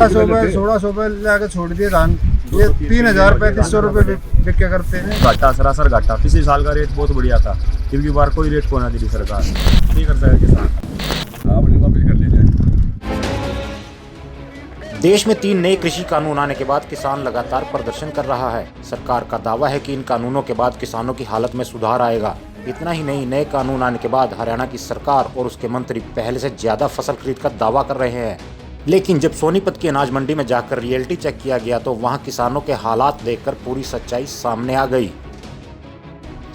1600 लाके छोड़ दिए धान, ये 3000-3500 बिक्या करते हैं। घाटा सरासर घाटा। पिछले साल का रेट बहुत बढ़िया था, क्योंकि बार कोई रेट को ना दी सरकार, नहीं कर सके किसान। आपने वापस कर लीजिए। देश में 3 नए कृषि कानून आने के बाद किसान लगातार प्रदर्शन कर रहा है। सरकार का दावा है कि इन कानूनों के बाद किसानों की हालत में सुधार आएगा। इतना ही नहीं, नए कानून आने के बाद हरियाणा की सरकार और उसके मंत्री पहले से ज्यादा फसल खरीद का दावा कर रहे हैं। लेकिन जब सोनीपत की अनाज मंडी में जाकर रियलिटी चेक किया गया तो वहां किसानों के हालात देखकर पूरी सच्चाई सामने आ गई।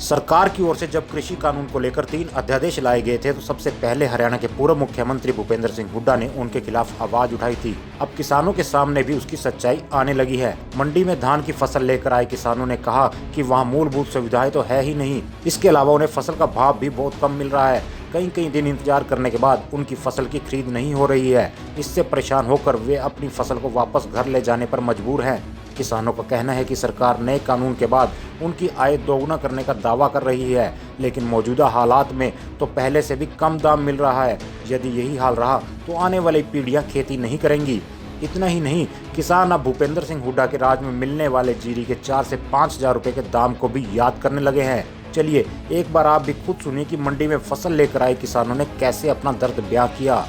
सरकार की ओर से जब कृषि कानून को लेकर 3 अध्यादेश लाए गए थे तो सबसे पहले हरियाणा के पूर्व मुख्यमंत्री भूपेंद्र सिंह हुड्डा ने उनके खिलाफ आवाज उठाई थी। अब किसानों के सामने भी उसकी सच्चाई आने लगी है। मंडी में धान की फसल लेकर आए किसानों ने कहा कि वहां मूलभूत सुविधाएं तो है ही नहीं, इसके अलावा उन्हें फसल का भाव भी बहुत कम मिल रहा है। कई दिन इंतजार करने के बाद उनकी फसल की खरीद नहीं हो रही है। इससे परेशान होकर वे अपनी फसल को वापस घर ले जाने पर मजबूर हैं। किसानों का कहना है कि सरकार नए कानून के बाद उनकी आय दोगुना करने का दावा कर रही है, लेकिन मौजूदा हालात में तो पहले से भी कम दाम मिल रहा है। यदि यही हाल रहा तो आने वाली पीढ़ियां खेती नहीं करेंगी। इतना ही नहीं, किसान अब भूपेंद्र सिंह हुड्डा के राज में मिलने वाले जीरी के 4 से 5 हजार रुपए के दाम को भी याद करने लगे हैं। चलिए एक बार आप भी खुद सुनिए कि मंडी में फसल लेकर आए किसानों ने कैसे अपना दर्द बयां किया।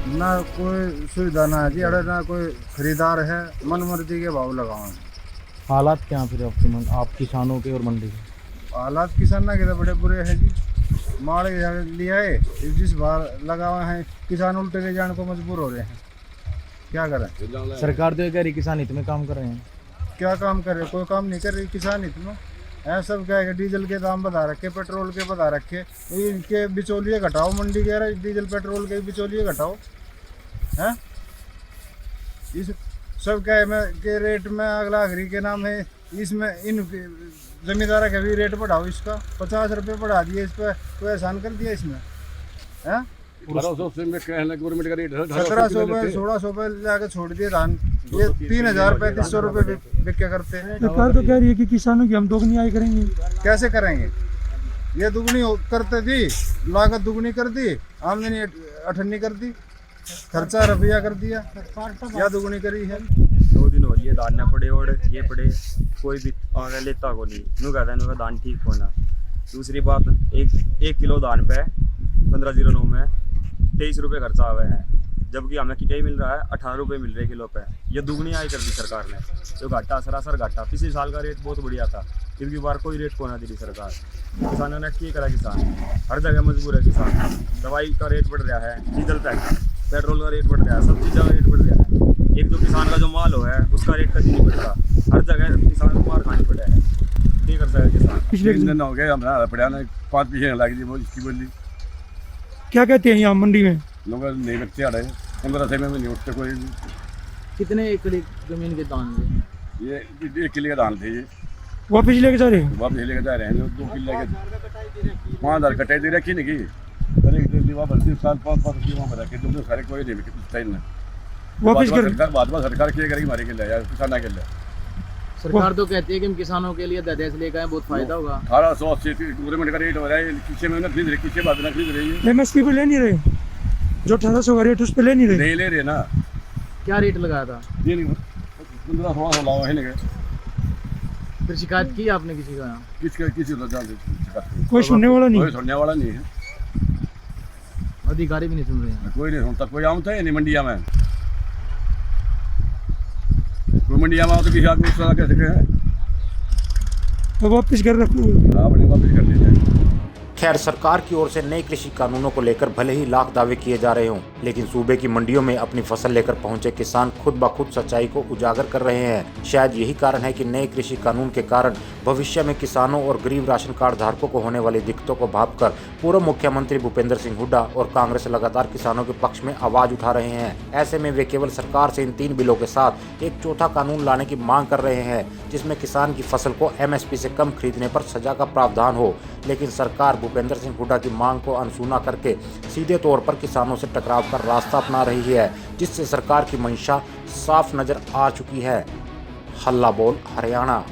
ना कोई सुविधा ना है जी, अरे ना कोई खरीदार है, मनमर्जी के भाव लगाओ। हालात क्या फिर आप किसानों के और मंडी के? हालात किसान के तो बड़े बुरे हैं जी। माल लिया है, जिस बार लगा हुआ है किसान उल्टे के जाने को मजबूर हो रहे हैं। क्या करें? सरकार तो कह रही किसान हित में काम कर रहे हैं। क्या काम कर रहे? कोई काम नहीं कर रही किसान हित में। सब क्या है, डीजल के दाम बढ़ा रखे, पेट्रोल के बढ़ा रखे, इनके बिचौलिए घटाओ। मंडी कह रहा है डीजल पेट्रोल के बिचौलिए घटाओ हैं। इस सब क्या है के रेट में अगलाघरी के नाम है, इसमें इन जमींदार का भी रेट बढ़ाओ। इसका 50 रुपये बढ़ा दिए, इस पर कोई एहसान कर दिया इसमें हैं। 1700-1600 लाके छोड़ दिए धान, ये 3000-3500 बिक्या करते हैं। सरकार तो कह रही है कि किसानों की हम दोगुनी आय करेंगे। कैसे करेंगे? ये दुगनी करते थी, लागत दुगनी कर दी, आमदनी अठन्नी कर दी, खर्चा रुपया कर दिया, या दुगनी करी है। 2 दिन हो रही है दान न पड़े और ये पड़े, कोई भी आगे लेता को नहीं। नू कहता है दान ठीक होना। दूसरी बात, एक किलो दान पे 1509 में 23 रुपये खर्चा हुआ है, जबकि हमें कितना मिल रहा है 18 रुपये मिल रहे किलो पे। ये दुगनी आय कर दी सरकार ने। जो घाटा सरासर घाटा। पिछले साल का रेट बहुत बढ़िया था, क्योंकि बार कोई रेट को ना दी सरकार। किसानों ने क्या करा? किसान हर जगह मजबूर है। किसान दवाई का रेट बढ़ रहा है, डीजल पेट्रोल का रेट बढ़ रहा है, सब चीज़ों का रेट बढ़ रहा है। एक जो किसान का जो माल हो है उसका रेट कभी नहीं बढ़ता। हर जगह किसान को मार खानी पड़ा है, नहीं कर सके किसान। पिछले दिन हो गए हमारा पड़ा ना 5 पीछे लग जी इसकी बोली। क्या कहते हैं यहाँ मंडी में? लोग नहीं रखते आ रहे 15 से में नहीं उठते कोई। कितने एकड़ जमीन के दान थे? ये 1 किले का धान थे, ये वापिस लेके जा रहे हैं। वापस लेके जा रहे हैं। 2 किले के 5000 कटाई दे रखी नहीं की। अरे साल 5 वहाँ पर रखे तुमने सारे कोई नहीं वापिस कर बाद में सरकार क्या करेगी हमारे के लिए यार, किसान के लिए। सरकार तो कहती है कि हम किसानों के लिए अध्यादेश लेकर आए, बहुत फायदा होगा। 1880 गवर्नमेंट का रेट हो रहा है, किसी में खरीद रही, किसी बात में खरीद रही है। MSP पे ले नहीं रहे, जो 1800 का रेट उस पे ले नहीं रहे। नहीं ले रहे ना। क्या रेट लगाया था? 15-1600 लावा है नहीं। फिर शिकायत की आपने किसी का? किसी कोई सुनने वाला नहीं, कोई सुनने वाला नहीं है। अधिकारी भी नहीं सुन रहे हैं। कोई नहीं सुनता, कोई आम था नहीं मंडिया में। कोई मंडिया में तो किसी आदमी उस तरह कैसे है तो वापिस कर रखो। आपने वापस कर लीजिए। खैर, सरकार की ओर से नए कृषि कानूनों को लेकर भले ही लाख दावे किए जा रहे हों, लेकिन सूबे की मंडियों में अपनी फसल लेकर पहुंचे किसान खुद ब खुद सच्चाई को उजागर कर रहे हैं। शायद यही कारण है कि नए कृषि कानून के कारण भविष्य में किसानों और गरीब राशन कार्ड धारकों को होने वाली दिक्कतों को भांपकर पूर्व मुख्यमंत्री भूपेंद्र सिंह हुड्डा और कांग्रेस लगातार किसानों के पक्ष में आवाज उठा रहे हैं। ऐसे में वे केवल सरकार से इन 3 बिलों के साथ एक चौथा कानून लाने की मांग कर रहे हैं, जिसमें किसान की फसल को MSP से कम खरीदने पर सजा का प्रावधान हो। लेकिन सरकार भूपेंद्र सिंह हुड्डा की मांग को अनसुना करके सीधे तौर पर किसानों से टकराव का रास्ता अपना रही है, जिससे सरकार की मंशा साफ नजर आ चुकी है। हल्ला बोल हरियाणा।